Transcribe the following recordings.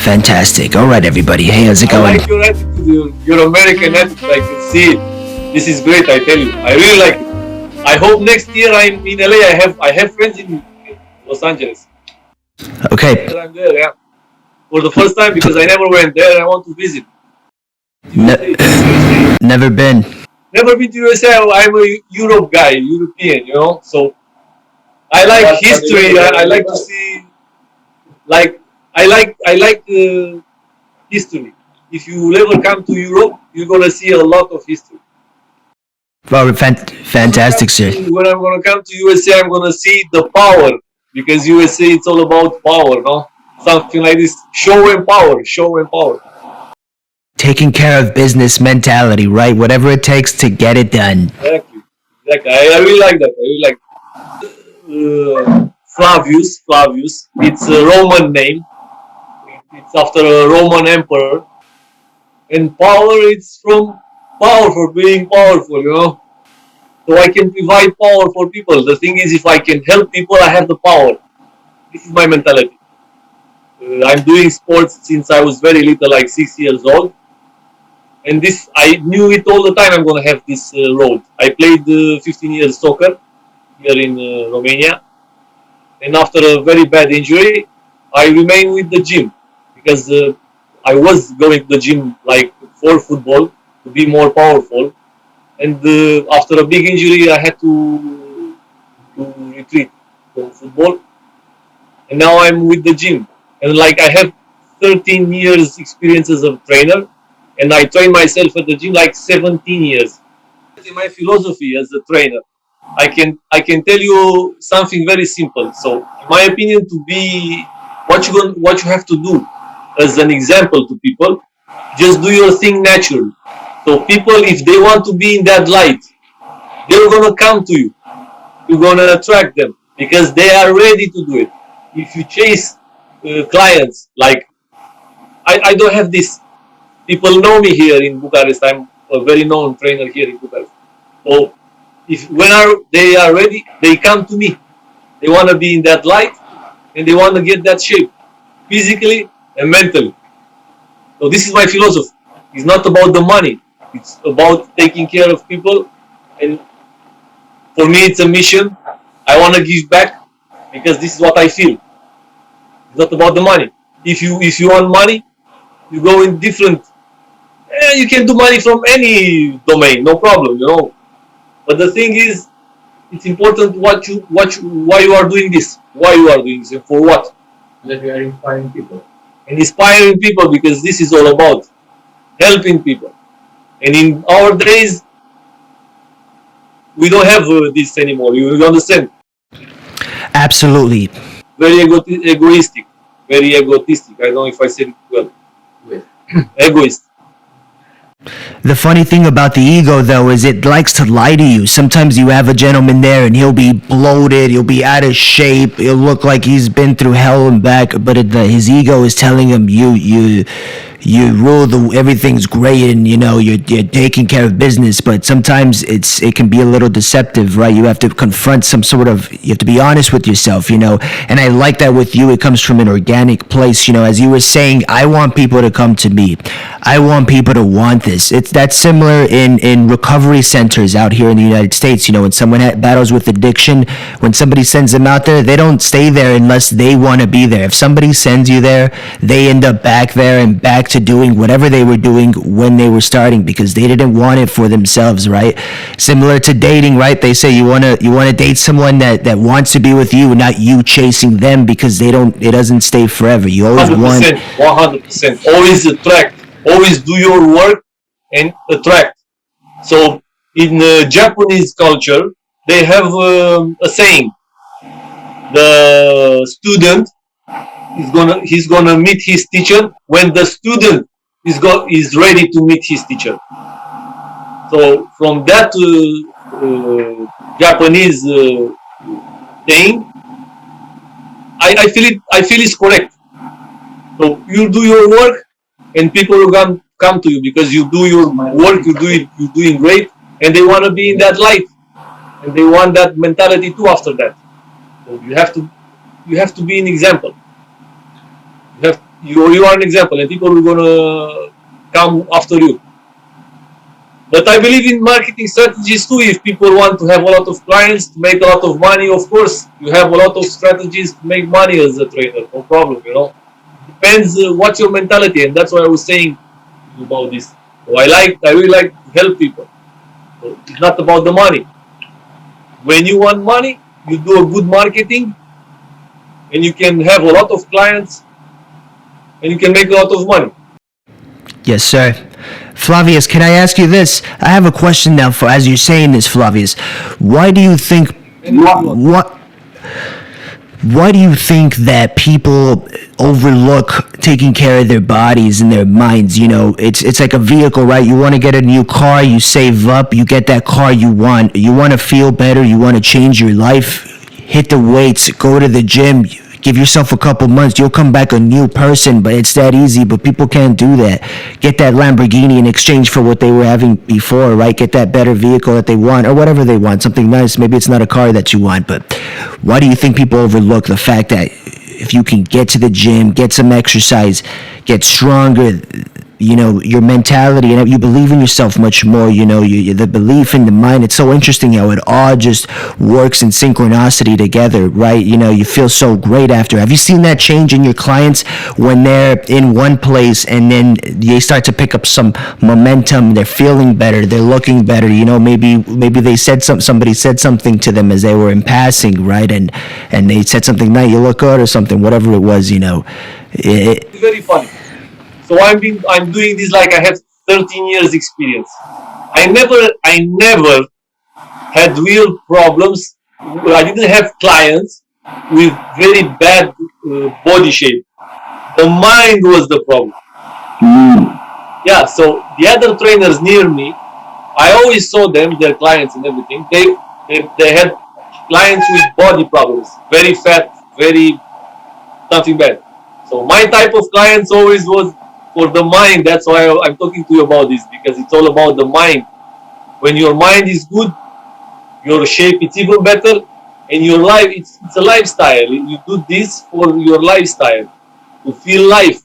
Fantastic. All right, everybody. Hey, how's it I going? like your attitude, your American attitude. I can see it. This is great. I tell you, I really like it. I hope next year I'm in LA. I have friends in Los Angeles. Okay. I'm there, yeah, for the first time because I never went there. I want to visit USA. Never been. Never been to USA. I'm a Europe guy, European, So I like history. I like to see, like, I like history. If you ever come to Europe, you're gonna see a lot of history. Well, fantastic, sir. When I'm gonna come to USA, I'm gonna see the power because USA it's all about power, no? Something like this. Show and power. Show and power. Taking care of business mentality, right? Whatever it takes to get it done. Exactly. Exactly. I really like that. I really like Flavius. Flavius. It's a Roman name. It's after a Roman emperor. And power, it's from power for being powerful. So I can provide power for people. The thing is, if I can help people, I have the power. This is my mentality. I'm doing sports since I was very little, like 6 years old. And this, I knew it all the time. I'm going to have this road. I played 15 years soccer here in Romania. And after a very bad injury, I remained with the gym because I was going to the gym like for football to be more powerful. And after a big injury, I had to retreat from football. And now I'm with the gym. And like I have 13 years experience as a trainer. And I train myself at the gym like 17 years. In my philosophy as a trainer, I can tell you something very simple. So, in my opinion, to be what you have to do as an example to people, just do your thing naturally. So people, if they want to be in that light, they're gonna come to you. You're gonna attract them because they are ready to do it. If you chase clients, like I don't have this. People know me here in Bucharest. I'm a very known trainer here in Bucharest. So if they are ready, they come to me. They want to be in that light and they want to get that shape, physically and mentally. So this is my philosophy. It's not about the money. It's about taking care of people. And for me, it's a mission. I want to give back because this is what I feel. It's not about the money. If you want money, you go in different. You can do money from any domain, no problem. But the thing is, it's important why you are doing this, and for what. That we are inspiring people. And inspiring people because this is all about helping people. And in our days, we don't have this anymore. You understand? Absolutely. Very egoistic. Very egotistic. I don't know if I said it well. Egoist. The funny thing about the ego, though, is it likes to lie to you. Sometimes you have a gentleman there and he'll be bloated, he'll be out of shape, he'll look like he's been through hell and back, but his ego is telling him you rule everything's great and you're taking care of business, but sometimes it can be a little deceptive, right? You have to confront you have to be honest with yourself, and I like that with you. It comes from an organic place, as you were saying. I want people to come to me. I want people to want this. That's similar in recovery centers out here in the United States. When someone battles with addiction, when somebody sends them out there, they don't stay there unless they want to be there. If somebody sends you there, they end up back there and back to doing whatever they were doing when they were starting because they didn't want it for themselves, right? Similar to dating, right? They say you want to date someone that wants to be with you, not you chasing them because it doesn't stay forever. You always 100%. Always attract. Always do your work and attract. So in Japanese culture, they have a saying: the student he's gonna meet his teacher when the student is ready to meet his teacher. So from that Japanese saying, I feel it's correct. So you do your work, and people will come to you because you do your work. You're doing great, and they want to be in that light, and they want that mentality too. After that, so you have to be an example. you are an example, and people are gonna come after you. But I believe in marketing strategies too. If people want to have a lot of clients, to make a lot of money, of course, you have a lot of strategies to make money as a trainer. No problem, you know. Depends what's your mentality, and that's why I was saying about this. So I really like to help people. So it's not about the money. When you want money, you do a good marketing, and you can have a lot of clients, and you can make a lot of money. Yes, sir. Flavius, can I ask you this? I have a question now for as you're saying this, Flavius. Why do you think what why do you think that people overlook taking care of their bodies and their minds? You know, it's like a vehicle, right? You want to get a new car, you save up, you get that car you want. You want to feel better, you want to change your life, hit the weights, go to the gym, give yourself a couple months, you'll come back a new person, but it's that easy, but people can't do that. Get that Lamborghini in exchange for what they were having before, right? Get that better vehicle that they want, or whatever they want, something nice. Maybe it's not a car that you want, but why do you think people overlook the fact that if you can get to the gym, get some exercise, get stronger, you know, your mentality, and you believe in yourself much more, you know, the belief in the mind, it's so interesting how it all just works in synchronicity together, right? You know, you feel so great after. Have you seen that change in your clients when they're in one place and then they start to pick up some momentum, they're feeling better, they're looking better, you know, maybe they said somebody said something to them as they were in passing, right? And they said something, "Now you look good," or something, whatever it was, you know. It's very funny. So I'm doing this like I have 13 years experience. I never had real problems. I didn't have clients with very bad body shape. The mind was the problem. Yeah. So the other trainers near me, I always saw them, their clients and everything. They had clients with body problems, very fat, very nothing bad. So my type of clients always was for the mind. That's why I'm talking to you about this, because it's all about the mind. When your mind is good, your shape it's even better, and your life it's a lifestyle. You do this for your lifestyle, to feel life,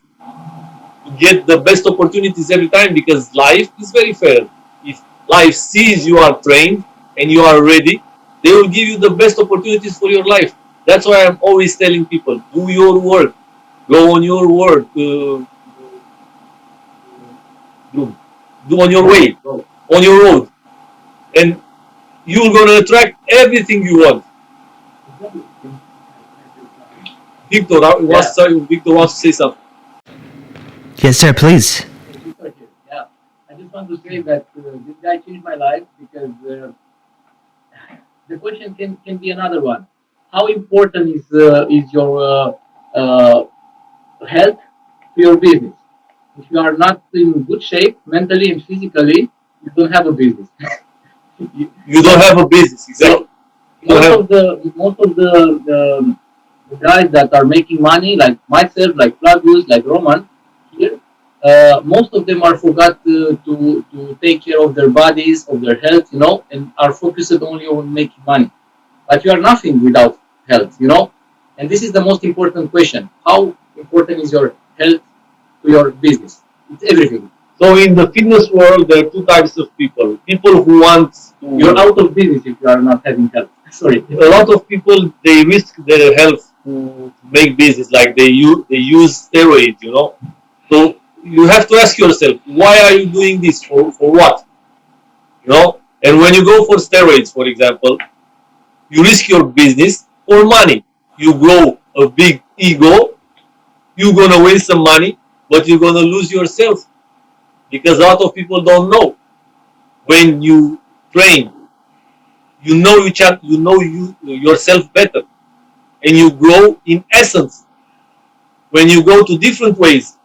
to get the best opportunities every time, because life is very fair. If life sees you are trained and you are ready, they will give you the best opportunities for your life. That's why I'm always telling people, do your work, go on your work, do on your way, on your road, and you're gonna attract everything you want. Victor wants to say something. Yes, sir, please. Yeah, I just want to say that this guy changed my life because the question can be another one. How important is your health to your business? If you are not in good shape mentally and physically, you don't have a business. You don't have a business, exactly. Most of the guys that are making money, like myself, like Flavius, like Roman, here, most of them are forgot to take care of their bodies, of their health, and are focused only on making money. But you are nothing without health, And this is the most important question: how important is your health to your business? It's everything. So in the fitness world, there are two types of people. People who want to... You're out of business if you are not having health. Sorry. A lot of people, they risk their health to make business, like they use steroids, So you have to ask yourself, why are you doing this? For what? And when you go for steroids, for example, you risk your business for money. You grow a big ego, you're going to waste some money, but you're going to lose yourself. Because a lot of people don't know. When you train, you know yourself better, and you grow in essence. When you go to different ways,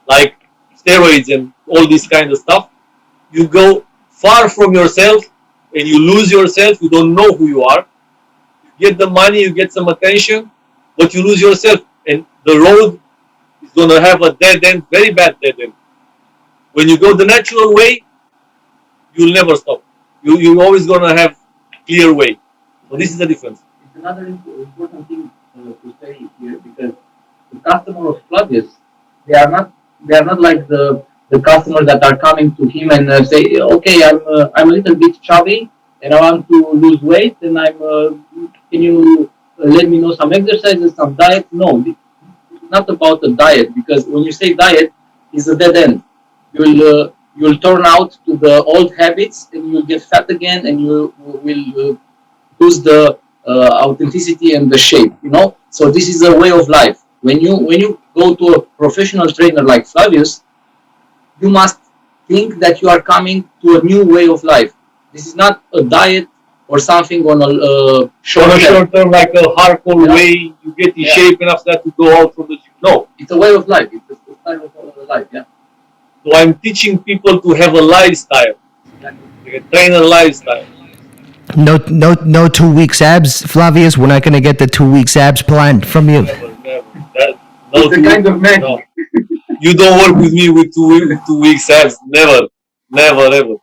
like steroids and all this kind of stuff, you go far from yourself, and you lose yourself. You don't know who you are. You get the money, you get some attention, but you lose yourself, and the road is going to have a dead end, very bad dead end. When you go the natural way, you'll never stop. You're always going to have clear way. So this is the difference. It's another important thing to say here, because the customer of Flavius they are not like the customers that are coming to him and say, okay, I'm a little bit chubby and I want to lose weight, and can you let me know some exercises, some diet? No, it's not about a diet, because when you say diet, it's a dead end. You'll turn out to the old habits and you'll get fat again, and you will lose the authenticity and the shape. So this is a way of life. When you go to a professional trainer like Flavius, you must think that you are coming to a new way of life. This is not a diet or something on a short On a term. short term, like a hardcore Yeah. way, you get in Yeah. shape and after that you go out from the gym. No. It's a way of life. It's a style of life. Yeah. So I'm teaching people to have a lifestyle, Exactly. like a trainer lifestyle. No 2 weeks abs, Flavius. We're not gonna get the 2 weeks abs planned from you. Never, never. That, It's a two- kind of magic. no. You don't work with me with 2 weeks abs. Never, never, ever.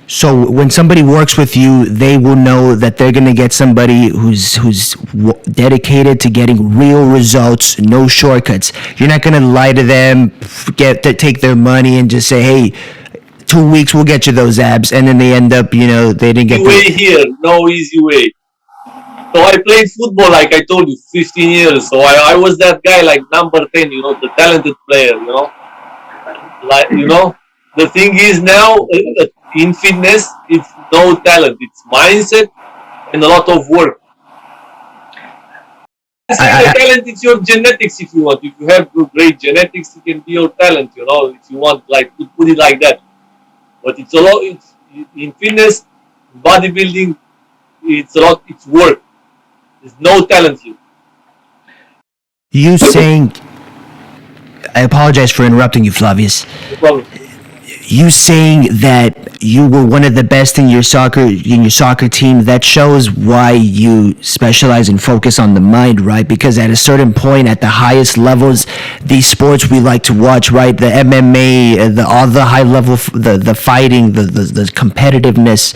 So when somebody works with you, they will know that they're gonna get somebody who's dedicated to getting real results, no shortcuts. You're not gonna lie to them, take their money, and just say, "Hey, 2 weeks we'll get you those abs," and then they end up, they didn't get Easy way the. here, no easy way. So I played football, like I told you, 15 years. So I was that guy, like number 10, the talented player. Like, the thing is now, in fitness, it's no talent. It's mindset and a lot of work. I say the talent is your genetics if you want. If you have great genetics, it can be your talent, if you want, like, to put it like that. But it's a lot, in fitness, bodybuilding, it's work. There's no talent here. You saying, I apologize for interrupting you, Flavius. No problem. You saying that you were one of the best in your soccer team, that shows why you specialize and focus on the mind, right? Because at a certain point, at the highest levels, these sports we like to watch, right? The MMA, all the high level, the fighting, the competitiveness.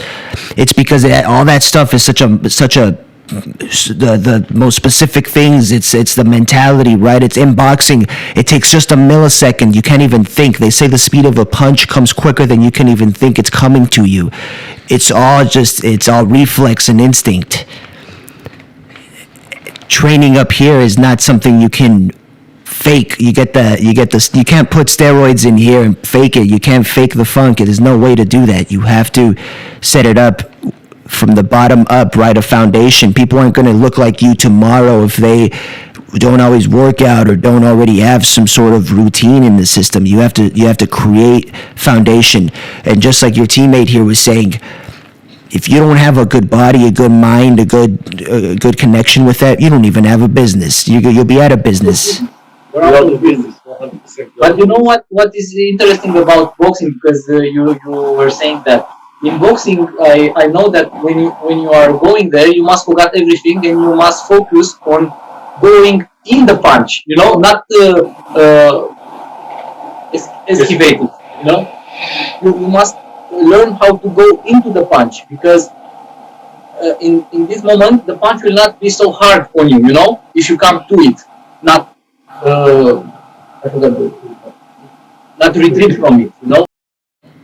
It's because all that stuff is such a the most specific things. It's the mentality, right? It's in boxing, it takes just a millisecond. You can't even think. They say the speed of a punch comes quicker than you can even think it's coming to you. It's all reflex and instinct. Training up here is not something you can fake. You can't put steroids in here and fake it. You can't fake the funk. There's no way to do that. You have to set it up from the bottom up, right? A foundation. People aren't going to look like you tomorrow if they don't always work out or don't already have some sort of routine in the system. You have to create foundation. And just like your teammate here was saying, if you don't have a good body, a good mind, a good connection with that, you don't even have a business. You'll be out of business. We're out of business. 100%. But you know what is interesting about boxing? Because you were saying that in boxing, I know that when you are going there, you must forget everything and you must focus on going in the punch. Not escalate it. You must learn how to go into the punch, because in this moment the punch will not be so hard on you. If you come to it, not I forgot not retreat from it.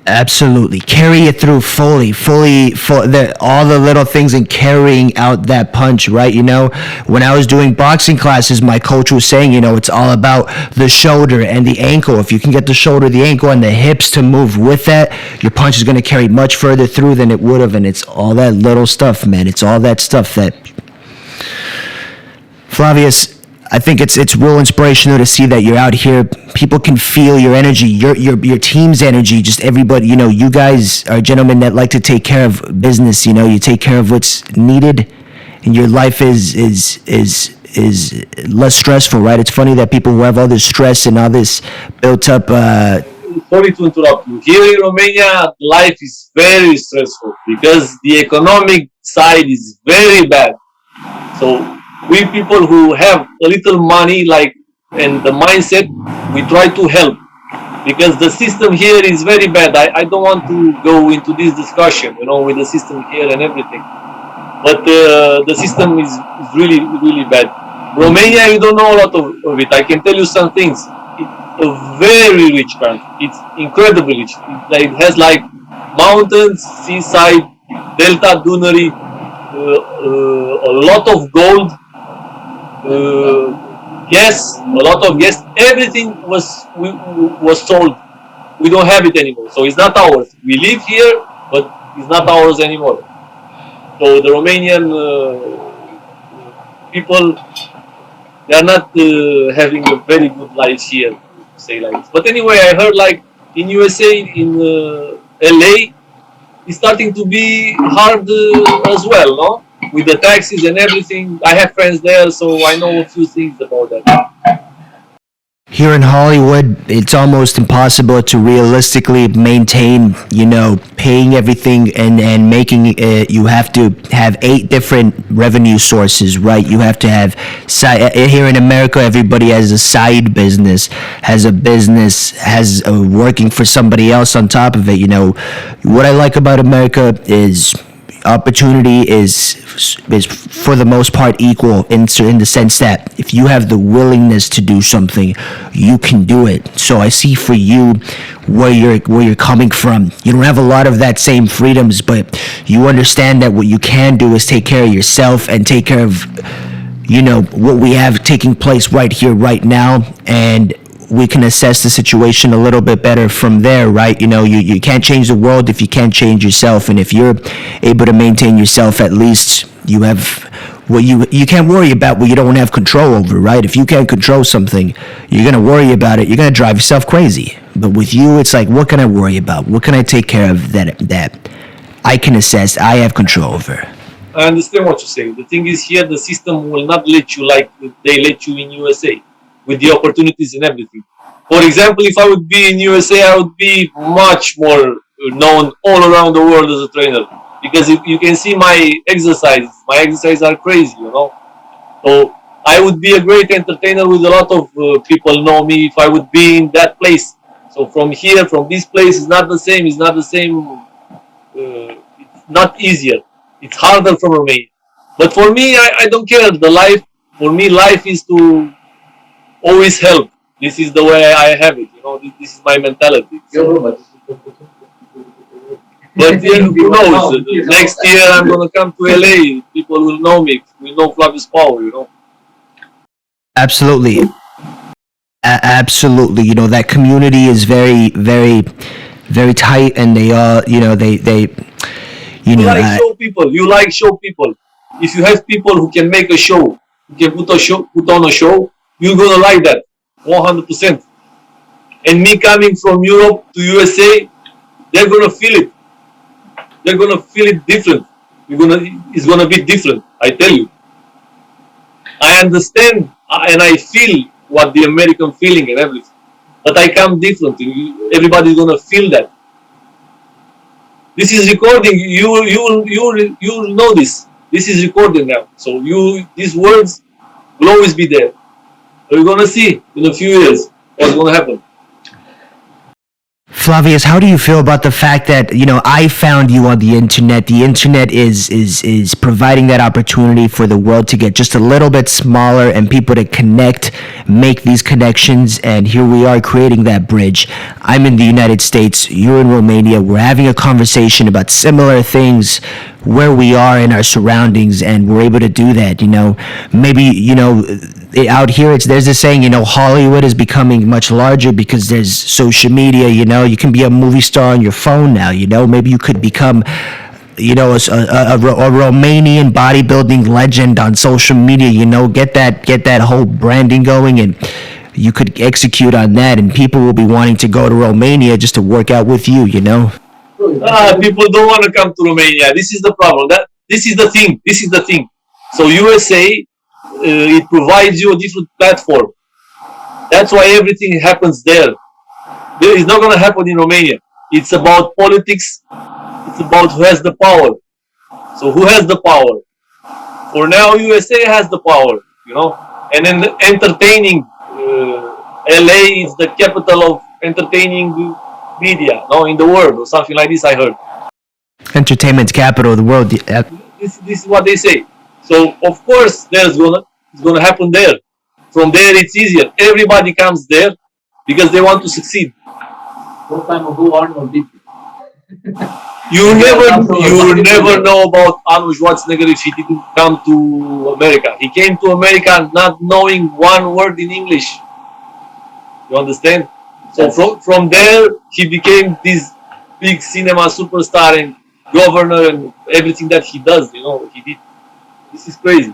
Absolutely. Carry it through fully, all the little things and carrying out that punch, right? When I was doing boxing classes, my coach was saying, it's all about the shoulder and the ankle. If you can get the shoulder, the ankle, and the hips to move with that, your punch is going to carry much further through than it would have. And it's all that little stuff, man. It's all that stuff that... Flavius, I think it's real inspirational to see that you're out here. People can feel your energy, your team's energy. Just everybody, you guys are gentlemen that like to take care of business. You take care of what's needed, and your life is less stressful, right? It's funny that people who have all this stress and all this built up. Sorry to interrupt you. Here in Romania, life is very stressful because the economic side is very bad. So we people who have a little money, and the mindset, we try to help, because the system here is very bad. I don't want to go into this discussion, with the system here and everything, but the system is really, really bad. Romania, you don't know a lot of it. I can tell you some things. It's a very rich country. It's incredibly rich. It has like mountains, seaside, Delta Dunăre, a lot of gold, gas, a lot of gas. Everything was sold. We don't have it anymore. So it's not ours. We live here, but it's not ours anymore. So the Romanian people, they are not having a very good life here, to say like this. But anyway, I heard like in USA, in LA, it's starting to be hard as well, no? With the taxes and everything. I have friends there, so I know a few things about that. Here in Hollywood, it's almost impossible to realistically maintain, paying everything and making it. You have to have 8 different revenue sources, right? You have to have, here in America, everybody has a side business, has working for somebody else on top of it. What I like about America is opportunity is for the most part equal in the sense that if you have the willingness to do something, you can do it. So I see for you where you're coming from. You don't have a lot of that same freedoms, but you understand that what you can do is take care of yourself and take care of what we have taking place right here, right now, and we can assess the situation a little bit better from there, right? You can't change the world if you can't change yourself, and if you're able to maintain yourself, at least you have what you can't worry about what you don't have control over, right? If you can't control something, you're gonna worry about it. You're gonna drive yourself crazy. But with you, it's like, what can I worry about? What can I take care of that I can assess, I have control over? I understand what you're saying. The thing is, here the system will not let you like they let you in USA, with the opportunities and everything. For example, if I would be in USA, I would be much more known all around the world as a trainer, because if you can see my exercises are crazy, So I would be a great entertainer with a lot of people know me if I would be in that place. So from this place, is not the same. It's not the same. It's not easier. It's harder from Romania. But for me, I don't care. For me, life is to always help. This is the way I have it. This is my mentality. So, but who knows? Next year I'm gonna come to LA. People will know me. Will know Flavius Power. Absolutely. Absolutely. That community is very, very, very tight, and they all, they. You like show people. If you have people who can make a show, who can put on a show, you're gonna like that 100%. And me coming from Europe to USA, they're gonna feel it. They're gonna feel it different. It's gonna be different. I tell you. I understand and I feel what the American feeling and everything, but I come different. Everybody's gonna feel that. This is recording. You know this. This is recorded now. So these words will always be there. We're gonna see in a few years what's gonna happen. Flavius, how do you feel about the fact that I found you on the internet? The internet is providing that opportunity for the world to get just a little bit smaller and people to connect, make these connections, and here we are creating that bridge. I'm in the United States, you're in Romania. We're having a conversation about similar things where we are in our surroundings, and we're able to do that. Maybe out here there's this saying, Hollywood is becoming much larger because there's social media. You can be a movie star on your phone now. Maybe you could become a Romanian bodybuilding legend on social media. Get that whole branding going, and you could execute on that, and people will be wanting to go to Romania just to work out with you. People don't want to come to Romania. This is the problem. This is the thing. So USA, it provides you a different platform. That's why everything happens there. It's not going to happen in Romania. It's about politics. It's about who has the power. So who has the power? For now, USA has the power, And then entertaining, LA is the capital of entertaining media, in the world, or something like this. I heard. Entertainment capital of the world. This is what they say. So of course it's It's going to happen there. From there, it's easier. Everybody comes there because they want to succeed. Long time ago, Arnold did it. You never know about Arnold Schwarzenegger if he didn't come to America. He came to America not knowing one word in English. You understand? So from there, he became this big cinema superstar and governor and everything that he does. You know, he did. This is crazy.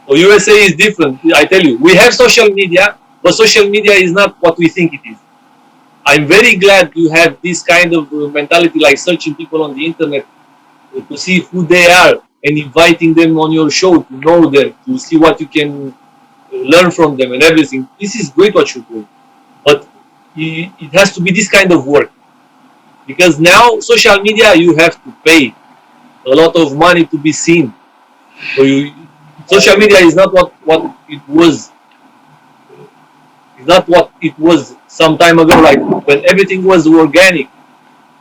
So USA is different. I tell you, we have social media, but social media is not what we think it is. I'm very glad you have this kind of mentality, like searching people on the internet to see who they are and inviting them on your show to know them, to see what you can learn from them and everything. This is great what you're doing. But it has to be this kind of work. Because now, social media, you have to pay a lot of money to be seen. So social media is not what it was. It's not what it was some time ago, like when everything was organic.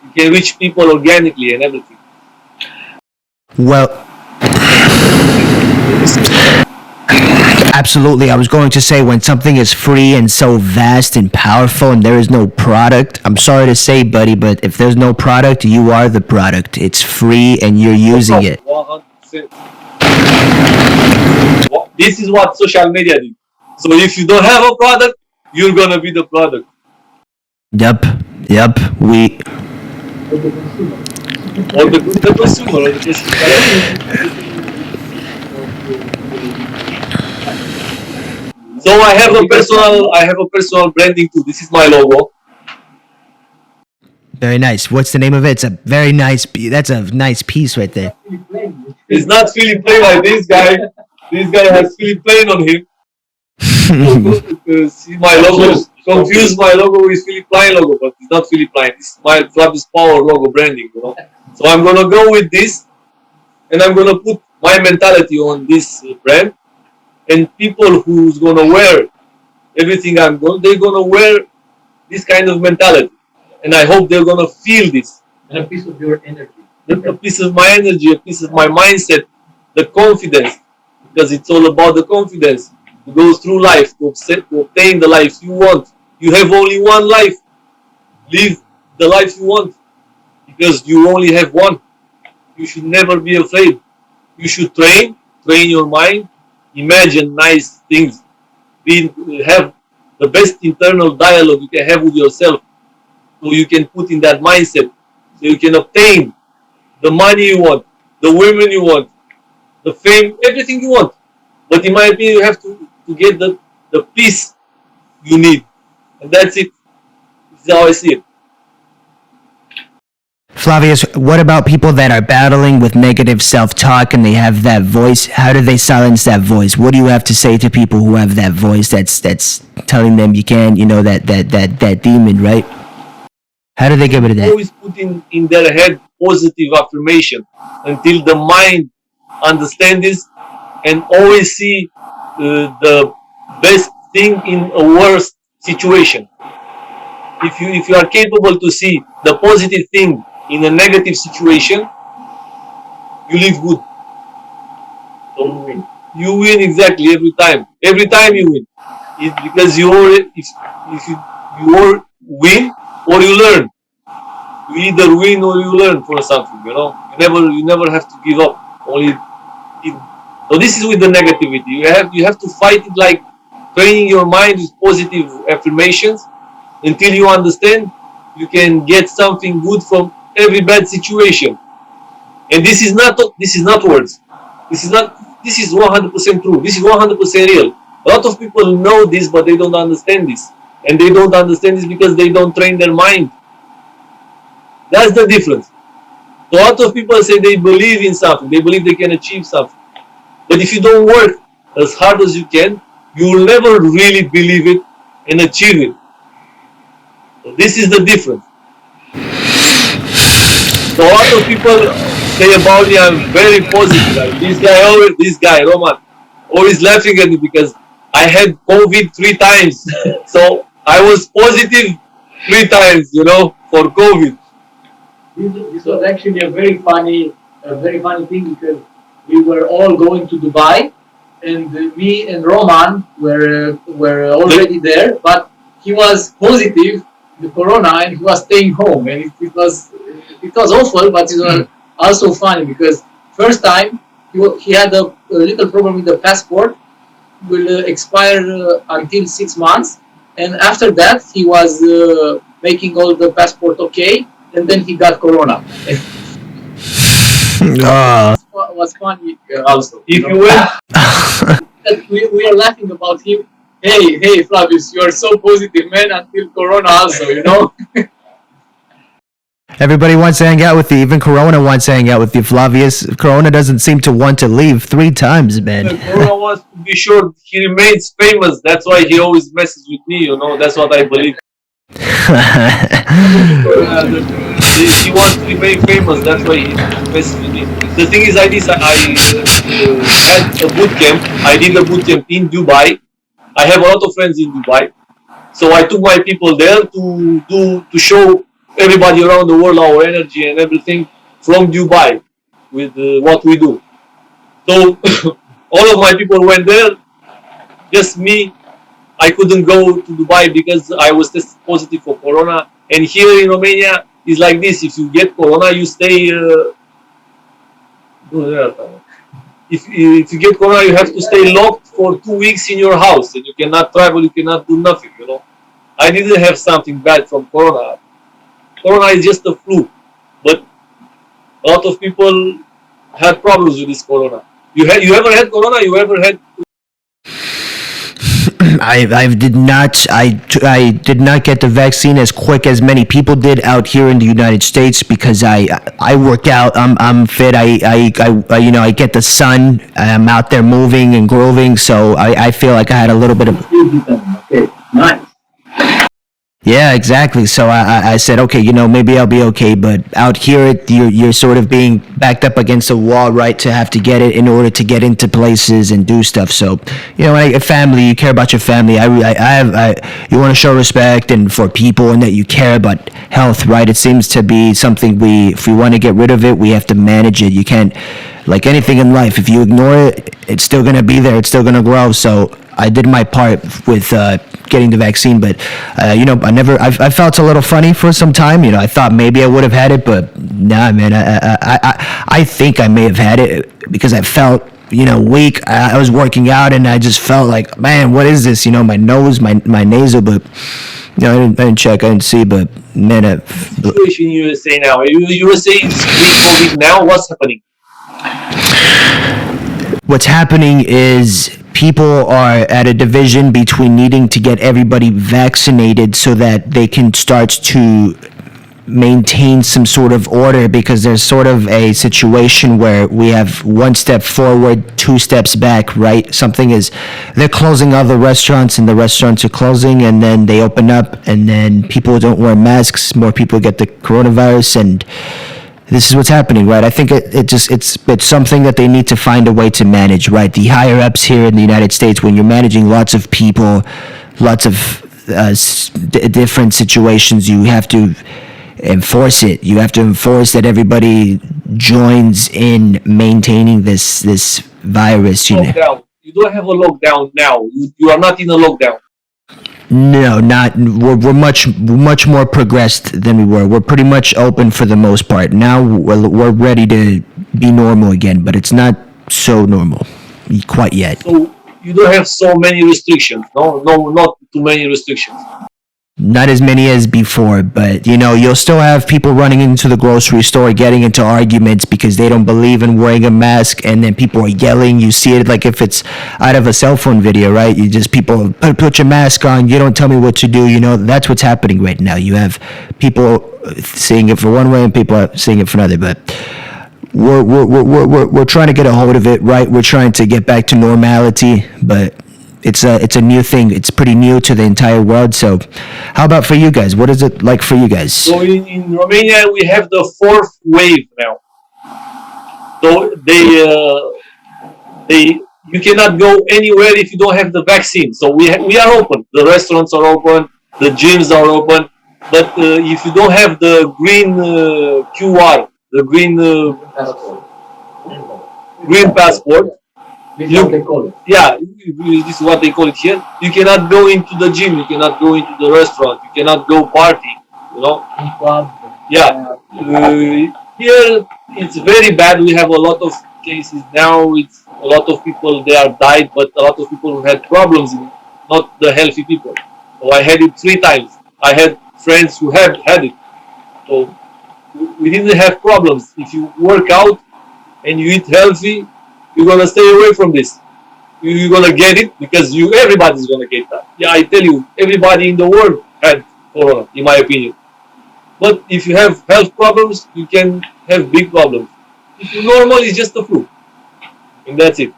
You can reach people organically and everything. Well, absolutely. I was going to say, when something is free and so vast and powerful and there is no product, I'm sorry to say, buddy, but if there's no product, you are the product. It's free and you're using it. 100%. This is what social media did. So if you don't have a product, you're gonna be the product. Yep. We Or the consumer. Or the consumer. So I have a personal branding too. This is my logo. very nice. What's the name of it? It's a very nice. That's a nice piece right there. It's not Philip Plain like this guy. This guy has Philip Plain on him. See my logo. Confuse my logo with Philip Plain logo, but it's not Philip Plain. It's my Flavius Power logo branding. You know. So I'm gonna go with this, and I'm gonna put my mentality on this brand. And people who's gonna wear everything they're gonna wear this kind of mentality. And I hope they're gonna feel this. And a piece of your energy. A piece of my energy, a piece of my mindset, the confidence, because it's all about the confidence to go through life, to obtain the life you want. You have only one life. Live the life you want, because you only have one. You should never be afraid. You should train your mind, imagine nice things, have the best internal dialogue you can have with yourself, so you can put in that mindset, so you can obtain the money you want, the women you want, the fame, everything you want. But in my opinion, you have to get the peace you need. And that's it. This is how I see it. Flavius, what about people that are battling with negative self-talk and they have that voice? How do they silence that voice? What do you have to say to people who have that voice that's telling them you can't, that demon, right? How do they get rid of that? Always put in their head positive affirmation until the mind understands this, and always see the best thing in a worst situation. If you are capable to see the positive thing in a negative situation, you live good. Don't win. You win exactly every time. Every time you win. It's because you win or you learn. You either win or you learn from something. You never have to give up. So this is with the negativity. You have to fight it, like training your mind with positive affirmations until you understand you can get something good from every bad situation. And this is not words. This is 100% true. This is 100% real. A lot of people know this, but they don't understand this. And they don't understand this because they don't train their mind. That's the difference. So a lot of people say they believe in something. They believe they can achieve something. But if you don't work as hard as you can, you will never really believe it and achieve it. So this is the difference. So a lot of people say about me, I'm very positive. Like this guy, Roman, always laughing at me because I had COVID 3 times. So I was positive 3 times, for COVID. This was actually a very funny thing, because we were all going to Dubai and me and Roman were already there, but he was positive the corona and he was staying home, and it was awful, but it was also funny because first time he had a little problem with the passport, will expire until 6 months, and after that he was making all the passport okay, and then he got corona. Was funny also. If you went, We are laughing about him. Hey, Flavius, you are so positive, man, until corona also, you know? Everybody wants to hang out with you. Even Corona wants to hang out with you, Flavius. Corona doesn't seem to want to leave 3 times, man. Corona wants to be sure he remains famous. That's why he always messes with me, you know. That's what I believe. He wants to remain famous. That's why he messes with me. The thing is, I had a boot camp. I did a boot camp in Dubai. I have a lot of friends in Dubai, so I took my people there to show everybody around the world our energy and everything from Dubai with what we do. So all of my people went there. Just me, I couldn't go to Dubai because I was tested positive for corona. And here in Romania, it's like this: if you get corona, you stay. If you get corona, you have to stay locked for 2 weeks in your house, and you cannot travel, you cannot do nothing. You know, I didn't have something bad from corona. Corona is just a flu, but a lot of people had problems with this corona. You ever had corona? You ever had? I did not get the vaccine as quick as many people did out here in the United States because I work out. I'm fit. I get the sun. I'm out there moving and grooving, so I feel like I had a little bit of. Okay, nice. Yeah, exactly. So I said, okay, maybe I'll be okay. But out here, you're sort of being backed up against a wall, right, to have to get it in order to get into places and do stuff. So, a family, you care about your family. You want to show respect and for people and that you care about health, right? It seems to be something if we want to get rid of it, we have to manage it. You can't, like anything in life, if you ignore it, it's still going to be there. It's still going to grow. So I did my part with getting the vaccine, but I felt a little funny for some time. I thought maybe I would have had it, but nah, man. I think I may have had it because I felt weak. I was working out and I just felt like, man, what is this? My nose, my nasal, but I didn't check, I didn't see, but man, situation in USA now. USA is free COVID now. What's happening? What's happening is people are at a division between needing to get everybody vaccinated so that they can start to maintain some sort of order, because there's sort of a situation where we have 1 step forward, 2 steps back, right? They're closing all the restaurants and the restaurants are closing, and then they open up and then people don't wear masks, more people get the coronavirus, and this is what's happening, right? I think it's something that they need to find a way to manage, right? The higher ups here in the United States, when you're managing lots of people, lots of different situations, you have to enforce it. You have to enforce that everybody joins in maintaining this virus. Lockdown. You don't have a lockdown now. You are not in a lockdown. No, not. We're much more progressed than we were. We're pretty much open for the most part. Now we're ready to be normal again, but it's not so normal quite yet. So you don't have so many restrictions. No, not too many restrictions. Not as many as before, but you'll still have people running into the grocery store getting into arguments because they don't believe in wearing a mask, and then people are yelling. You see it like if it's out of a cell phone video, right? You just people put your mask on. You don't tell me what to do. That's what's happening right now. You have people seeing it for one way and people are seeing it for another, but we're trying to get a hold of it, right? We're trying to get back to normality, but it's a new thing. It's pretty new to the entire world. So how about for you guys? What is it like for you guys? So in Romania, we have the 4th wave now. So you cannot go anywhere if you don't have the vaccine. So we are open. The restaurants are open. The gyms are open. But if you don't have the green QR, the green passport, This is what they call it. Yeah, this is what they call it here. You cannot go into the gym, you cannot go into the restaurant, you cannot go party, you know. Yeah, here it's very bad. We have a lot of cases now. It's a lot of people they are died, but a lot of people who had problems, not the healthy people. So I had it 3 times. I had friends who had it. So we didn't have problems. If you work out and you eat healthy, you're gonna stay away from this. You're gonna get it because everybody's gonna get that. Yeah, I tell you, everybody in the world had corona, in my opinion. But if you have health problems, you can have big problems. If you're normal, it's just a flu, and that's it.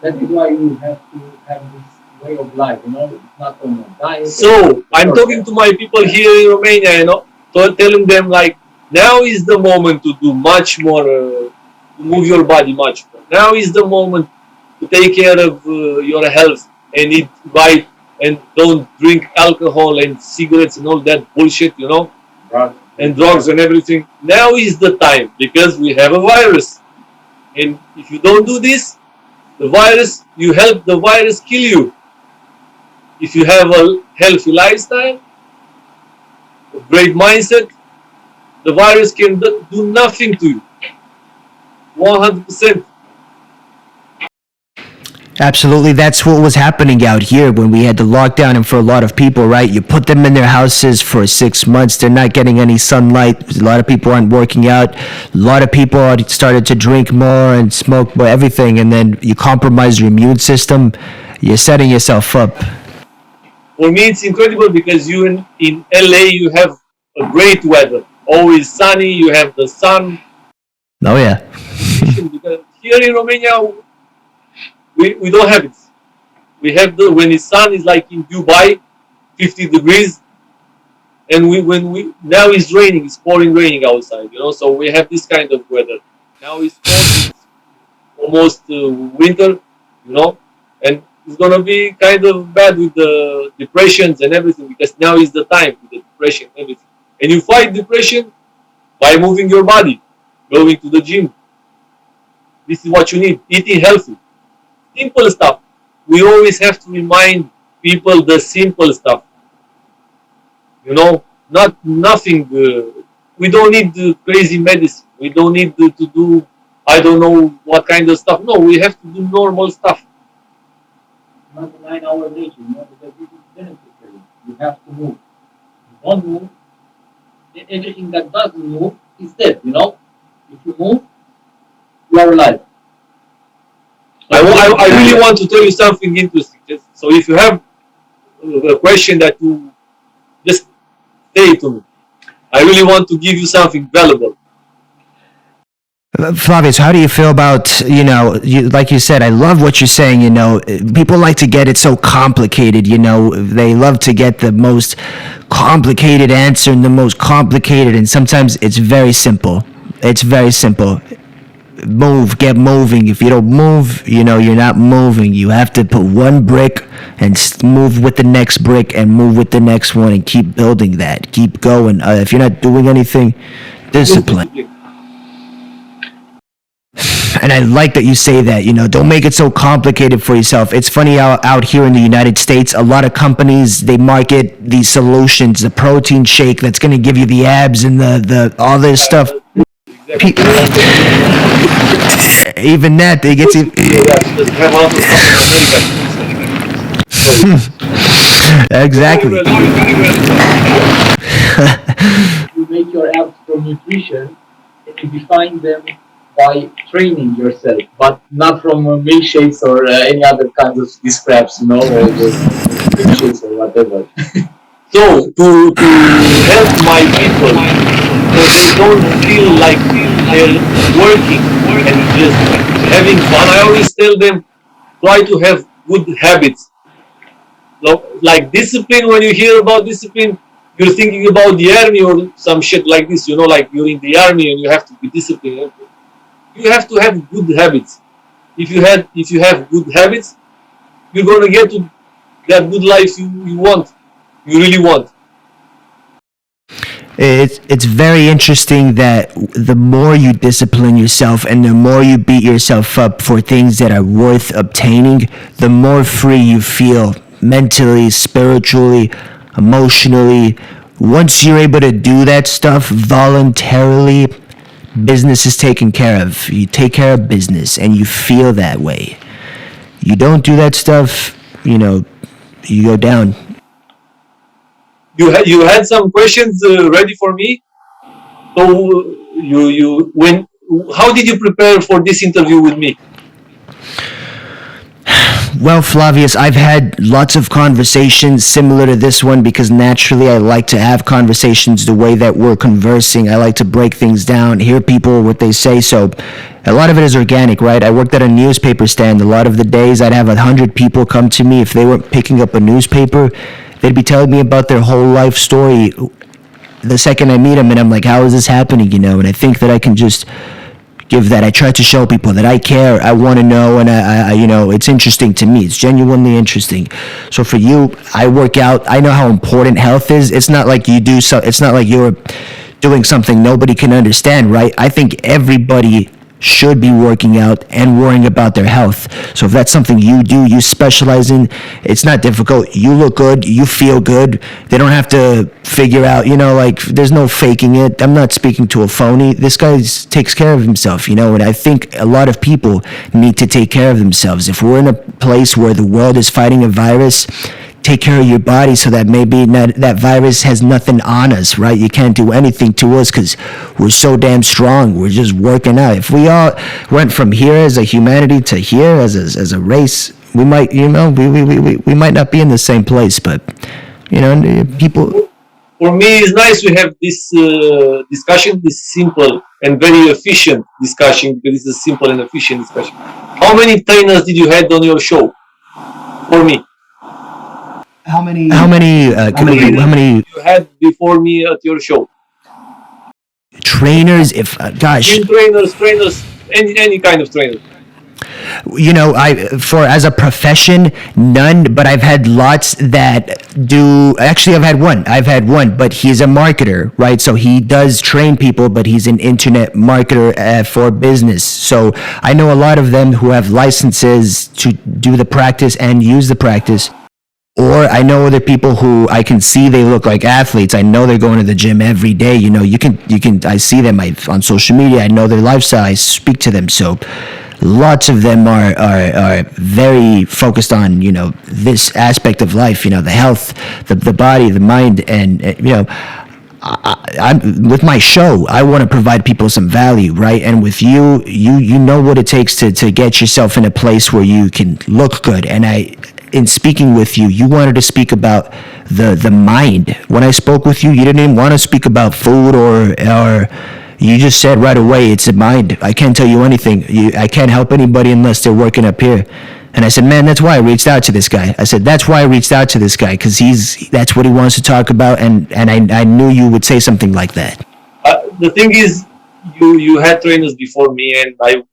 That is why you have to have this way of life, it's not only diet. So I'm talking to my people here in Romania, telling them like now is the moment to do much more, to move your body much more. Now is the moment to take care of your health and eat right and don't drink alcohol and cigarettes and all that bullshit, and drugs and everything. Now is the time because we have a virus. And if you don't do this, you help the virus kill you. If you have a healthy lifestyle, a great mindset, the virus can do nothing to you. 100%. Absolutely, that's what was happening out here when we had the lockdown, and for a lot of people, right, you put them in their houses for 6 months, they're not getting any sunlight, a lot of people aren't working out, a lot of people started to drink more and smoke more, everything, and then you compromise your immune system, you're setting yourself up. For me, it's incredible because in LA, you have a great weather, always sunny, you have the sun. Oh yeah. Because here in Romania, we don't have it. We have when the sun is like in Dubai, 50 degrees, and now it's raining, it's pouring raining outside, so we have this kind of weather. Now it's cold, it's almost winter, and it's gonna be kind of bad with the depressions and everything because now is the time with the depression and everything. And you fight depression by moving your body, going to the gym. This is what you need, eating healthy. Simple stuff. We always have to remind people the simple stuff. Not nothing. We don't need crazy medicine. We don't need to do I don't know what kind of stuff. No, we have to do normal stuff. Not a 9-hour nature, because this is beneficiary. You have to move. If you don't move, everything that doesn't move is dead. If you move, you are alive. I really want to tell you something interesting. So if you have a question that you just say to me, I really want to give you something valuable. Flavius, how do you feel about, like you said, I love what you're saying, people like to get it so complicated, they love to get the most complicated answer and the most complicated, and sometimes it's very simple. It's very simple. Get moving. If you don't move, you're not moving. You have to put one brick and move with the next brick and move with the next one and keep building that. Keep going. If you're not doing anything, discipline. And I like that you say that, don't make it so complicated for yourself. It's funny out here in the United States, a lot of companies, they market these solutions, the protein shake that's going to give you the abs and the all this stuff. Even that, they get you. Exactly. You make your abs from nutrition and you define them by training yourself, but not from milkshakes or any other kinds of these crabs, or milkshakes or whatever. So to help my people, so they don't feel like they're working and just having fun, I always tell them try to have good habits. Like discipline. When you hear about discipline, you're thinking about the army or some shit like this. Like you're in the army and you have to be disciplined. You have to have good habits. If you have good habits, you're gonna get to that good life you want. You really want. It's very interesting that the more you discipline yourself and the more you beat yourself up for things that are worth obtaining, the more free you feel mentally, spiritually, emotionally. Once you're able to do that stuff voluntarily, business is taken care of. You take care of business and you feel that way. You don't do that stuff, you go down. You had some questions ready for me. So how did you prepare for this interview with me? Well, Flavius, I've had lots of conversations similar to this one because naturally I like to have conversations the way that we're conversing. I like to break things down, hear people, what they say. So a lot of it is organic, right? I worked at a newspaper stand. A lot of the days I'd have 100 people come to me. If they weren't picking up a newspaper, they'd be telling me about their whole life story the second I meet them, and I'm like, how is this happening, And I think that I can just give that. I try to show people that I care, I want to know, and I it's interesting to me. It's genuinely interesting. So for you, I work out. I know how important health is. It's not like you do so. It's not like you're doing something nobody can understand, right? I think everybody should be working out and worrying about their health. So if that's something you do, you specialize in, it's not difficult. You look good, you feel good. They don't have to figure out, there's no faking it. I'm not speaking to a phony. This guy takes care of himself, and I think a lot of people need to take care of themselves. If we're in a place where the world is fighting a virus, take care of your body so that maybe that virus has nothing on us, right? You can't do anything to us because we're so damn strong. We're just working out. If we all went from here as a humanity to here as a race, we might, we might not be in the same place. But people. For me, it's nice to have this discussion, this simple and very efficient discussion, because it's a simple and efficient discussion. How many trainers did you had on your show? For me. How many you had before me at your show? Trainers, if gosh, trainers, any kind of trainer. As a profession, none, but I've had lots that do. Actually, I've had one, but he's a marketer, right? So he does train people, but he's an internet marketer for business. So I know a lot of them who have licenses to do the practice and use the practice. Or I know other people who I can see they look like athletes. I know they're going to the gym every day. I see them on social media. I know their lifestyle. I speak to them. So lots of them are very focused on, this aspect of life, the health, the body, the mind. And, I'm with my show, I want to provide people some value, right? And with you know what it takes to get yourself in a place where you can look good. And in speaking with you, you wanted to speak about the mind. When I spoke with you, you didn't even want to speak about food or you just said right away, it's the mind. I can't tell you anything. I can't help anybody unless they're working up here. And I said, man, that's why I reached out to this guy. Because that's what he wants to talk about. And I knew you would say something like that. The thing is, you had trainers before me, and I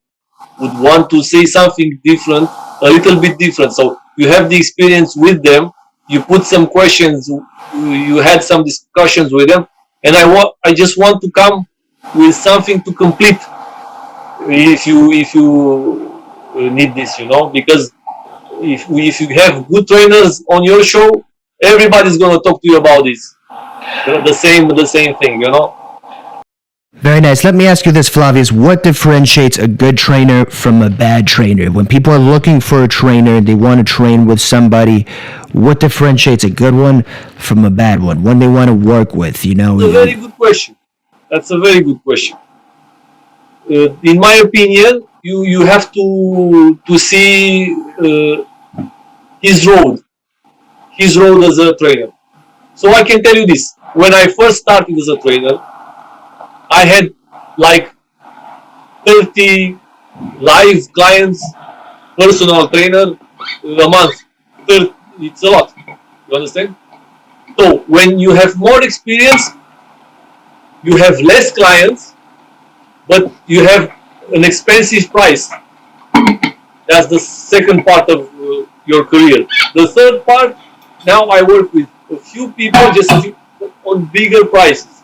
would want to say something different, a little bit different. So you have the experience with them. You put some questions. You had some discussions with them, and I just want to come with something to complete. If you need this, because if you have good trainers on your show, everybody's gonna talk to you about this. The same thing, Very nice. Let me ask you this, Flavius. What differentiates a good trainer from a bad trainer? When people are looking for a trainer, they want to train with somebody, what differentiates a good one from a bad one? One they want to work with, That's a very good question. That's a very good question. In my opinion, you have to see his road as a trainer. So I can tell you this: when I first started as a trainer, I had like 30 live clients, personal trainer a month. It's a lot. You understand? So when you have more experience, you have less clients, but you have an expensive price. That's the second part of your career. The third part, now I work with a few people just on bigger prices.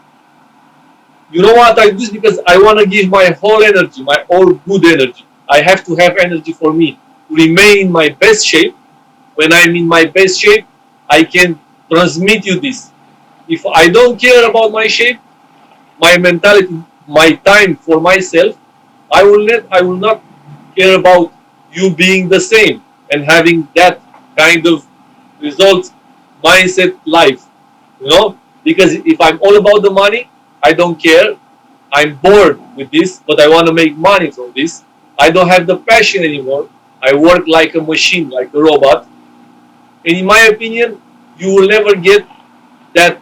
You know what I do this because I want to give my whole energy, my all good energy. I have to have energy for me to remain in my best shape. When I'm in my best shape, I can transmit you this. If I don't care about my shape, my mentality, my time for myself, I will not care about you being the same and having that kind of results mindset life. You know, because if I'm all about the money, I don't care. I'm bored with this, but I want to make money from this. I don't have the passion anymore. I work like a machine, like a robot. And in my opinion, you will never get that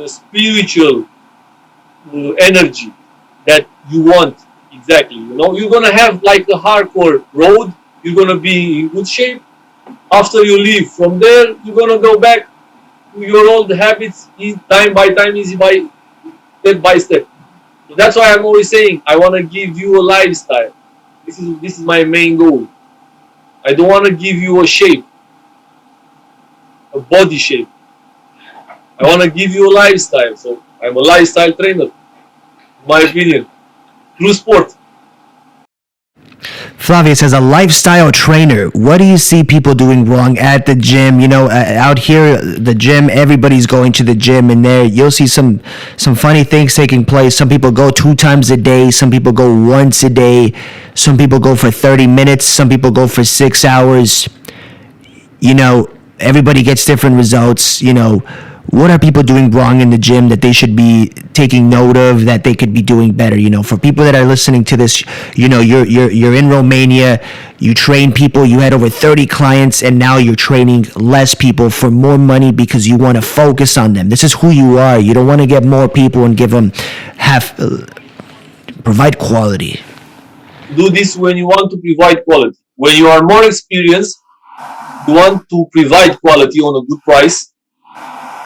spiritual energy that you want exactly. You know, you're gonna have like a hardcore road. You're gonna be in good shape. After you leave from there, you're gonna go back to your old habits, time by time, easy by step by step. So that's why I'm always saying I want to give you a lifestyle. This is my main goal. I don't want to give you a shape, a body shape. I want to give you a lifestyle. So I'm a lifestyle trainer, in my opinion, through sport. Flavius, as a lifestyle trainer, what do you see people doing wrong at the gym? You know, out here, the gym, everybody's going to the gym, and there you'll see some funny things taking place. Some people go 2 times a day. Some people go once a day. Some people go for 30 minutes. Some people go for 6 hours. You know, everybody gets different results. You know, what are people doing wrong in the gym that they should be taking note of, that they could be doing better? You know, for people that are listening to this, you know, you're in Romania, you train people, you had over 30 clients, and now you're training less people for more money because you want to focus on them. This is who you are. You don't want to get more people and give them provide quality. Do this when you want to provide quality. When you are more experienced, you want to provide quality on a good price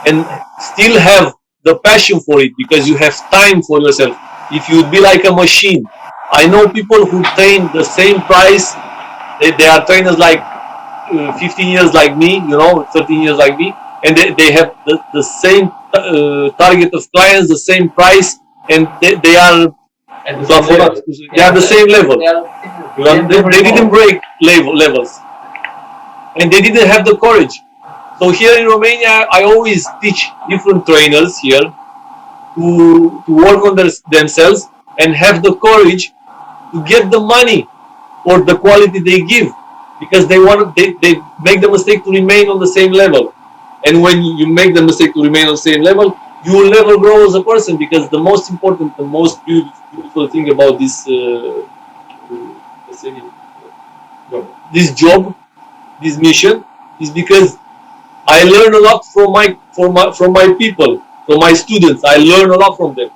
and still have the passion for it because you have time for yourself. If you would be like a machine, I know people who train the same price. They are trainers like 15 years like me, you know, 13 years like me, and they have the same target of clients, the same price, and they are at the same level. they are the same level. They are You know, they didn't break levels, and they didn't have the courage. So here in Romania, I always teach different trainers here to work on themselves and have the courage to get the money for the quality they give, because they make the mistake to remain on the same level. And when you make the mistake to remain on the same level, you will never grow as a person, because the most important, the most beautiful thing about this job, this mission, is because I learn a lot from my people, from my students. I learn a lot from them.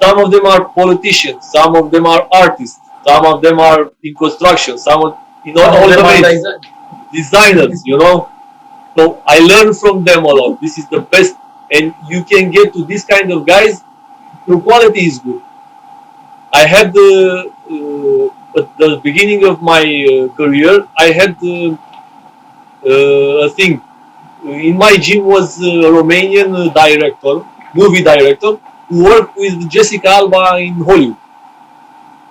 Some of them are politicians, some of them are artists, some of them are in construction, some of, you know, all the ways, designers, you know. So I learn from them a lot. This is the best, and you can get to this kind of guys. Your quality is good. I had at the beginning of my career, I had a thing. In my gym was a Romanian director, movie director, who worked with Jessica Alba in Hollywood.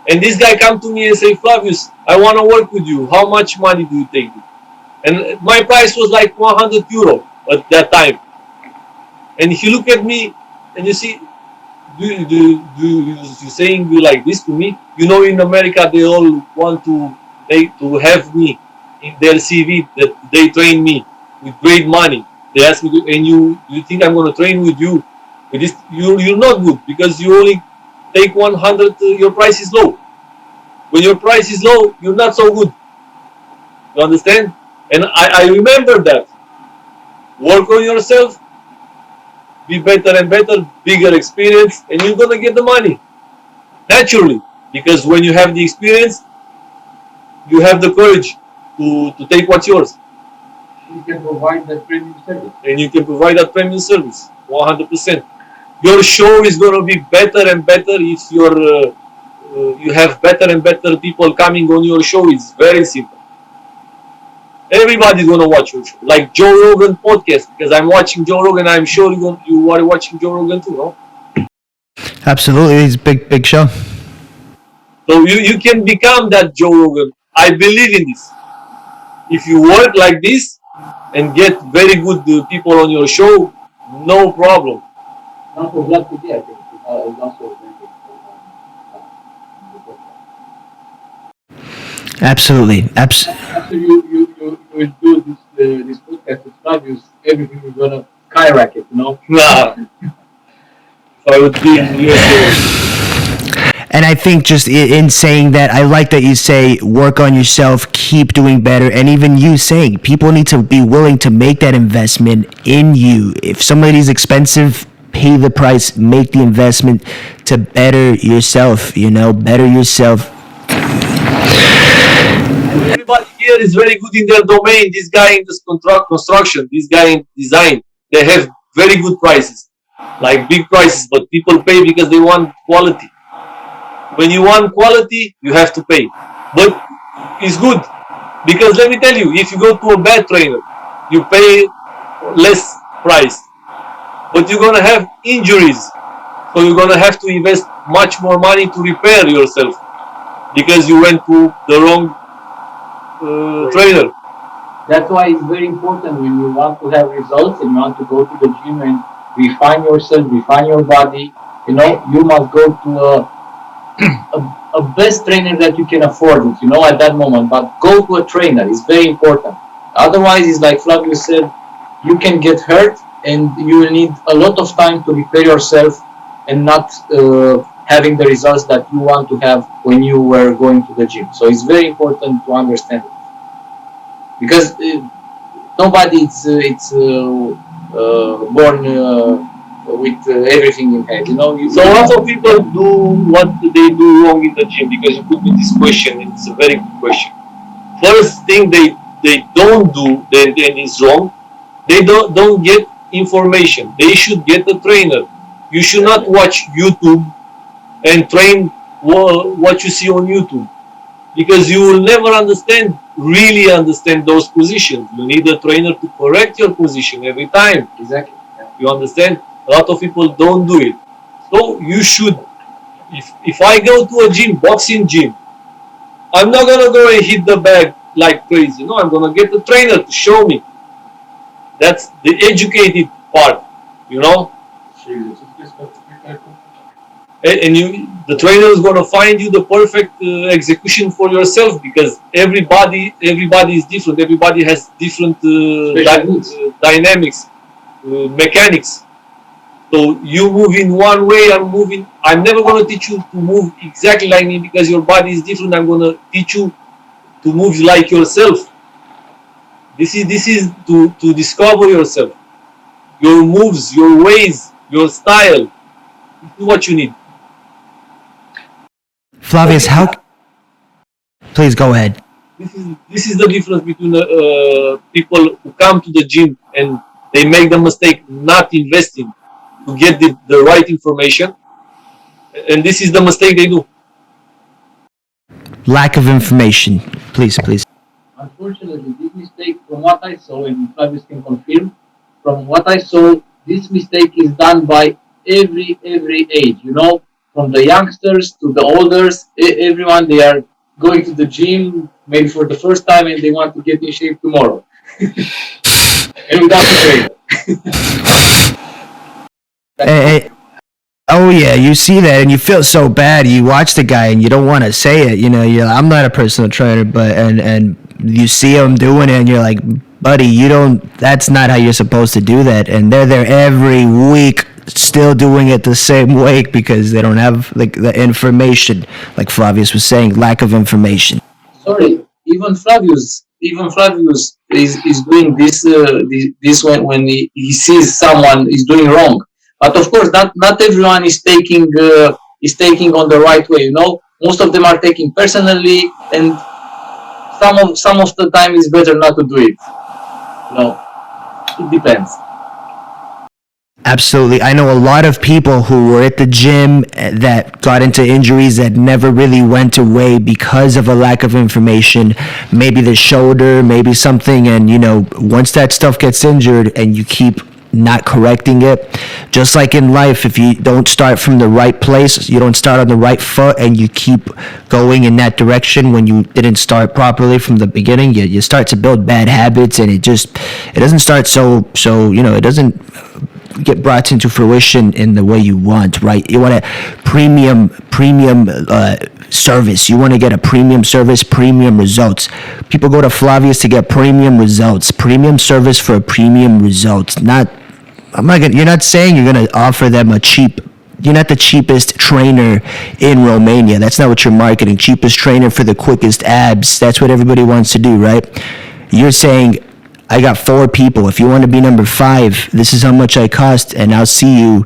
And this guy come to me and say, Flavius, I want to work with you. How much money do you take? And my price was like 100 euro at that time. And he looked at me and you see, you saying you like this to me? You know, in America they all want to have me in their CV that they train me with great money. They ask me, and you think I'm going to train with you? With this, you're not good, because you only take 100. Your price is low. When your price is low, you're not so good. You understand? And I remember that. Work on yourself, be better and better, bigger experience, and you're gonna get the money naturally. Because when you have the experience, you have the courage to take what's yours. You can provide that premium service. And you can provide that premium service 100%. Your show is going to be better and better if you have better and better people coming on your show. It's very simple. Everybody's going to watch your show, like Joe Rogan podcast, because I'm watching Joe Rogan. I'm sure you are watching Joe Rogan too, no? Absolutely, it's a big show. So you can become that Joe Rogan. I believe in this. If you work like this and get very good people on your show, no problem. Not for Vlad today, I think. It's also very good. Absolutely. After you will do this podcast with Flavius, everything is gonna skyrocket, you know? Nah. If I would be in USA. And I think just in saying that, I like that you say work on yourself, keep doing better, and even you saying people need to be willing to make that investment in you. If somebody's expensive, pay the price, make the investment to better yourself, better yourself. Everybody here is very good in their domain. This guy in this construction, this guy in design, they have very good prices, like big prices, but people pay because they want quality. When you want quality, you have to pay. But it's good because let me tell you, if you go to a bad trainer, you pay less price, but you're gonna have injuries, so you're gonna have to invest much more money to repair yourself because you went to the wrong trainer. That's why it's very important when you want to have results and you want to go to the gym and refine yourself, refine your body. You must go to a best trainer that you can afford it, at that moment. But go to a trainer. It's very important. Otherwise, it's like Flavius said, you can get hurt and you will need a lot of time to repair yourself and not having the results that you want to have when you were going to the gym. So it's very important to understand it. Because nobody born with everything in head. So lots of people do what they do wrong in the gym because you put me this question and it's a very good question. First thing they don't do and it's wrong, they don't get information. They should get a trainer. You should not watch YouTube and train what you see on YouTube because you will never really understand those positions. You need a trainer to correct your position every time. Exactly. You understand? A lot of people don't do it. So you should, if I go to a gym, boxing gym, I'm not going to go and hit the bag like crazy. No, I'm going to get a trainer to show me. That's the educated part, And the trainer is going to find you the perfect execution for yourself because everybody is different. Everybody has different dynamics, mechanics. So you move in one way, I'm never going to teach you to move exactly like me because your body is different. I'm going to teach you to move like yourself. This is to discover yourself, your moves, your ways, your style. This is what you need. Flavius, please go ahead. This is the difference between people who come to the gym and they make the mistake not investing to get the right information, and this is the mistake they do. Lack of information. Please. Unfortunately, this mistake, from what I saw, and Flavius can confirm, from what I saw, this mistake is done by every age, from the youngsters to the elders, everyone, they are going to the gym maybe for the first time and they want to get in shape tomorrow. And without a trainer. Oh yeah, you see that and you feel so bad. You watch the guy and you don't want to say it. You're like, I'm not a personal trainer, but and you see him doing it and you're like, buddy, that's not how you're supposed to do that. And they're there every week still doing it the same way because they don't have the information, like Flavius was saying, lack of information. Sorry, even Flavius is doing this when he sees someone is doing wrong. But of course, not everyone is taking on the right way. Most of them are taking personally, and some of the time it's better not to do it. It depends. Absolutely. I know a lot of people who were at the gym that got into injuries that never really went away because of a lack of information. Maybe the shoulder, maybe something. And, once that stuff gets injured and you keep not correcting it, Just like in life, if you don't start from the right place, you don't start on the right foot, and you keep going in that direction when you didn't start properly from the beginning, you start to build bad habits, and it doesn't start so it doesn't get brought into fruition in the way you want, right? You want a premium service. You want to get a premium service, premium results. People go to Flavius to get premium results, premium service for premium results. You're not saying you're going to offer them you're not the cheapest trainer in Romania. That's not what you're marketing. Cheapest trainer for the quickest abs. That's what everybody wants to do, right? You're saying, I got 4 people. If you want to be number 5, this is how much I cost, and I'll see you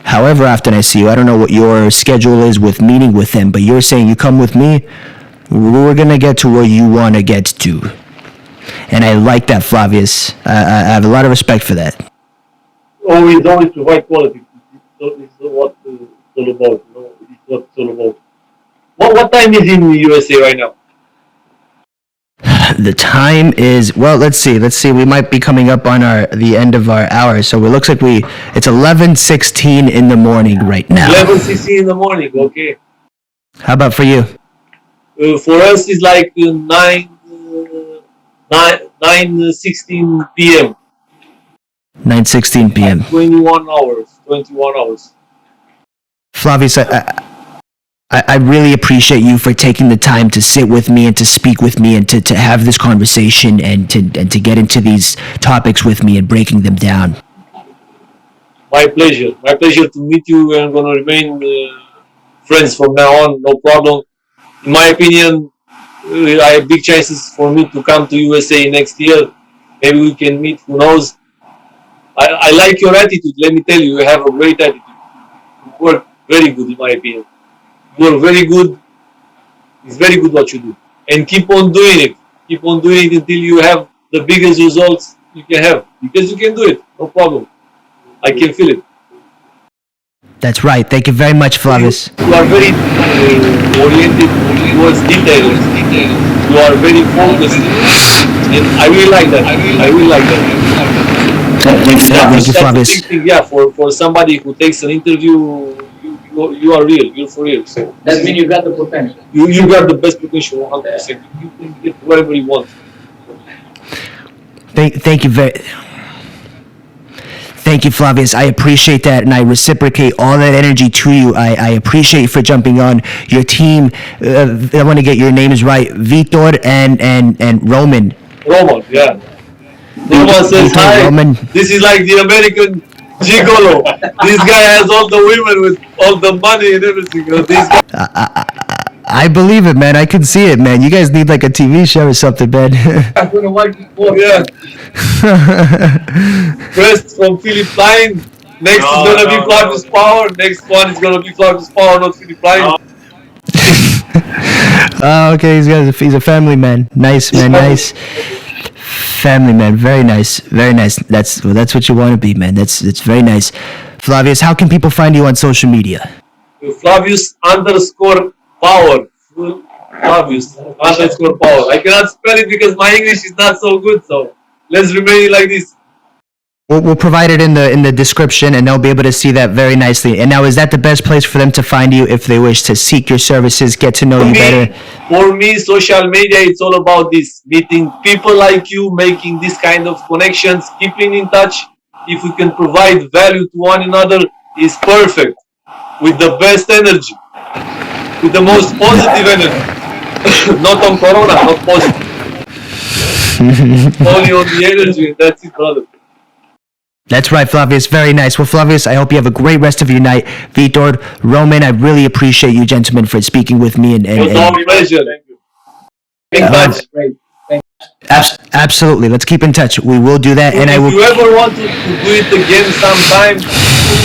however often I see you. I don't know what your schedule is with meeting with them, but you're saying you come with me, we're going to get to where you want to get to. And I like that, Flavius. I have a lot of respect for that. Always provide quality. It's what it's all about. It's what it's all about. What time is in the USA right now? The time is, well, let's see. We might be coming up on the end of our hour. So it looks like it's 11:16 in the morning right now. 11:16 in the morning. Okay. How about for you? For us, it's like 9:16 p.m. 9:16 p.m. 21 hours. Flavius, I really appreciate you for taking the time to sit with me and to speak with me and to have this conversation and to get into these topics with me and breaking them down. My pleasure. My pleasure to meet you. We're going to remain friends from now on. No problem. In my opinion, I have big chances for me to come to USA next year. Maybe we can meet. Who knows? I like your attitude. Let me tell you, you have a great attitude. You work very good, in my opinion. You are very good. It's very good what you do. And keep on doing it. Keep on doing it until you have the biggest results you can have. Because you can do it. No problem. I can feel it. That's right. Thank you very much, Flavius. You are very oriented towards details. You are very focused. And I really like that. Thank you, Flavius. Yeah, for somebody who takes an interview, you are real. You're for real. So that means you got the potential. You got the best potential, 100%. You can get whatever you want. Thank you, Flavius. I appreciate that, and I reciprocate all that energy to you. I appreciate you for jumping on your team. I want to get your names right. Vitor and Roman. Roman, yeah. Roman says, hi, Roman. This is like the American gigolo. This guy has all the women with all the money and everything. This guy. I believe it, man. I can see it, man. You guys need like a TV show or something, man. I'm going to watch before. Yeah. First from Philippines. Next is going to be Flavius Power. Next one is going to be Flavius Power, not Philippines. Oh, okay. He's a family man. Nice, man. Nice. Family man. Very nice. Very nice. That's what you want to be, man. That's very nice. Flavius, how can people find you on social media? Flavius_Power. Flavius_Power. I cannot spell it because my English is not so good, so let's remain like this. We'll provide it in the description, and they'll be able to see that very nicely. And now, is that the best place for them to find you if they wish to seek your services, get to know you better? For me, social media, it's all about this. Meeting people like you, making this kind of connections, keeping in touch. If we can provide value to one another, is perfect. With the best energy. With the most positive energy. Not on Corona, not positive. Only on the energy, and that's it, brother. That's right, Flavius. Very nice. Well, Flavius, I hope you have a great rest of your night. Vitor, Roman, I really appreciate you, gentlemen, for speaking with me. It was our pleasure. Thank you. Keep in touch. Great. Absolutely. Let's keep in touch. We will do that. And if I will. If you ever want to do it again sometime,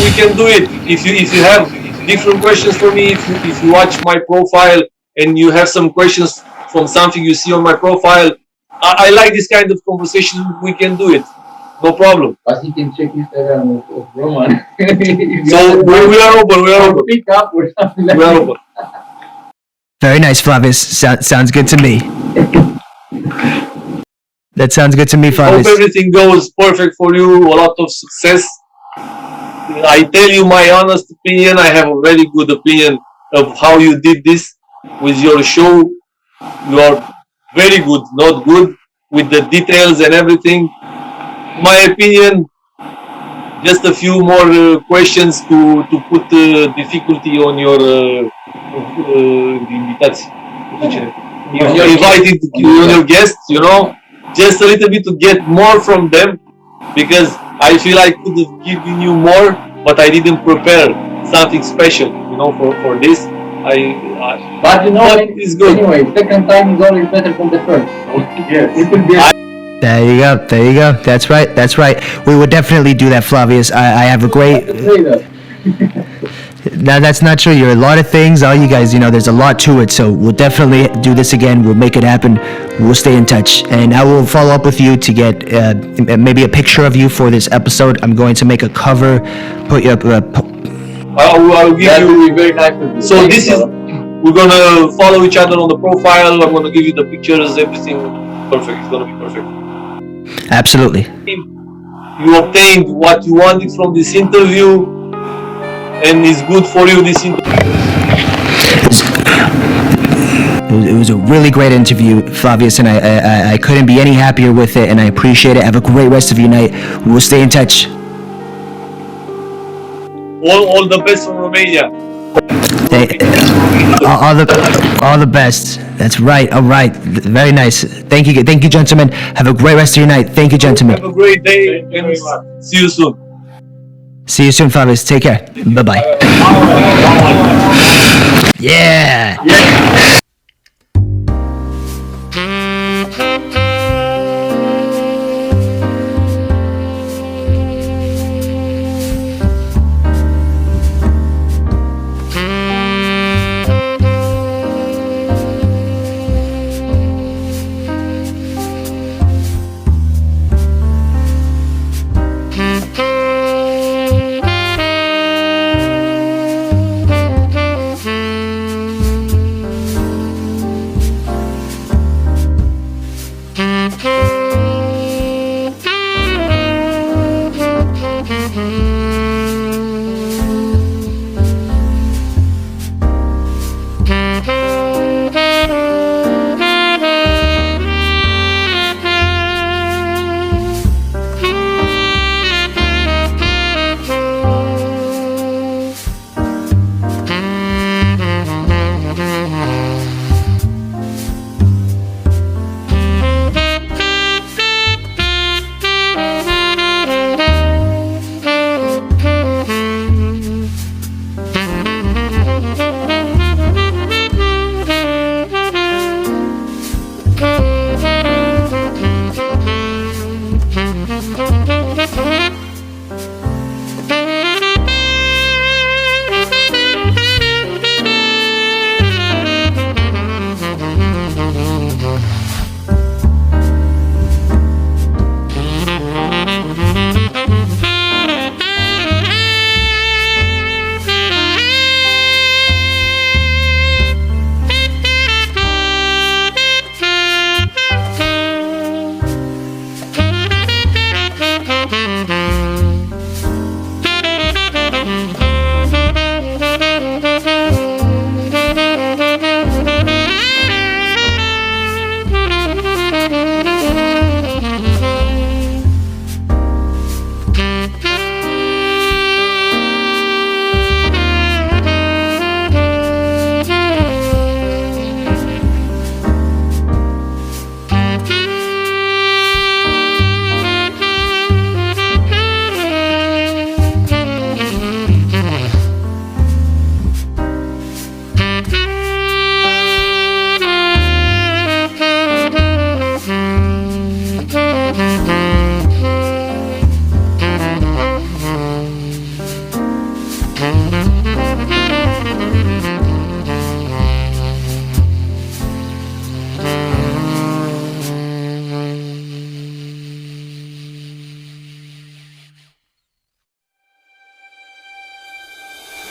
we can do it. If you have different questions for me, if you watch my profile and you have some questions from something you see on my profile, I like this kind of conversation. We can do it. No problem. But he can check Instagram of Roman. So we are open. We are open. Pick up or something like we are open. Very nice, Flavius. Sounds good to me. That sounds good to me, Flavius. Hope everything goes perfect for you. A lot of success. I tell you my honest opinion. I have a very good opinion of how you did this with your show. You are very good, not good with the details and everything. My opinion, just a few more questions to put difficulty on your invitați. You invited on your guests, you know, just a little bit to get more from them because I feel I could have given you more, but I didn't prepare something special, you know, for this. But you know, But it's good. anyway, second time is always better than the first. Yes. It will be There you go. There you go. That's right. That's right. We would definitely do that, Flavius. I have a great. Now that's not true. You're a lot of things. All you guys, you know, there's a lot to it. So we'll definitely do this again. We'll make it happen. We'll stay in touch, and I will follow up with you to get maybe a picture of you for this episode. I'm going to make a cover. Put you up. I'll give That you. will be very nice of you. So Thank this you, is. brother. We're gonna follow each other on the profile. I'm gonna give you the pictures. Everything perfect. It's gonna be perfect. Absolutely. You obtained what you wanted from this interview, and it's good for you. This interview. It was a really great interview, Flavius, and I couldn't be any happier with it, and I appreciate it. Have a great rest of your night. We'll stay in touch. All the best from Romania. All the best. That's right. All right. Very nice. Thank you, gentlemen. Have a great rest of your night. Thank you, gentlemen. Have a great day, and see you soon. See you soon, Flavius. Take care. Bye bye. Yeah.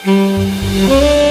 Mm-hmm.